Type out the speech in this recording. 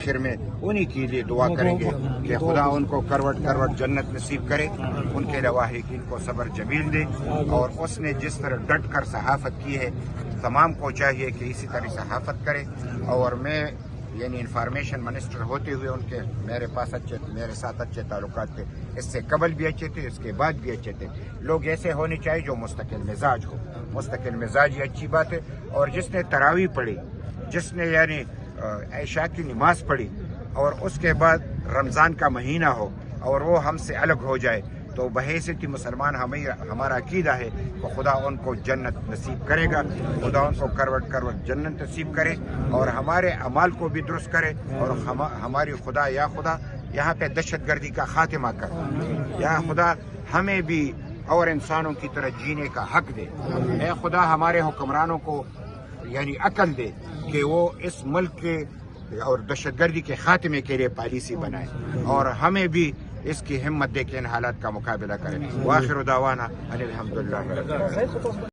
آخر میں انہی کے لیے دعا کریں گے کہ خدا ان کو کروٹ کروٹ جنت نصیب کرے، ان کے لواحقین کو صبر جمیل دے، اور اس نے جس طرح ڈٹ کر صحافت کی ہے تمام کو چاہیے کہ اسی طرح صحافت کرے۔ اور میں یعنی انفارمیشن منسٹر ہوتے ہوئے ان کے میرے ساتھ اچھے تعلقات تھے، اس سے قبل بھی اچھے تھے، اس کے بعد بھی اچھے تھے۔ لوگ ایسے ہونے چاہیے جو مستقل مزاج ہو، مستقل مزاج یہ اچھی بات ہے۔ اور جس نے تراویح پڑھی، جس نے یعنی عشاء کی نماز پڑھی، اور اس کے بعد رمضان کا مہینہ ہو اور وہ ہم سے الگ ہو جائے، تو بحیثیت مسلمان ہمارا عقیدہ ہے کہ خدا ان کو جنت نصیب کرے گا، خدا ان کو کروٹ کروٹ جنت نصیب کرے، اور ہمارے اعمال کو بھی درست کرے، اور ہماری خدا یا خدا یہاں پہ دہشت گردی کا خاتمہ کر، یا خدا ہمیں بھی اور انسانوں کی طرح جینے کا حق دے، اے خدا ہمارے حکمرانوں کو یعنی عقل دے کہ وہ اس ملک کے اور دہشت گردی کے خاتمے کے لیے پالیسی بنائے، اور ہمیں بھی اس کی ہمت دے کے ان حالات کا مقابلہ کریں۔ وآخر دعوانا ان الحمدللہ۔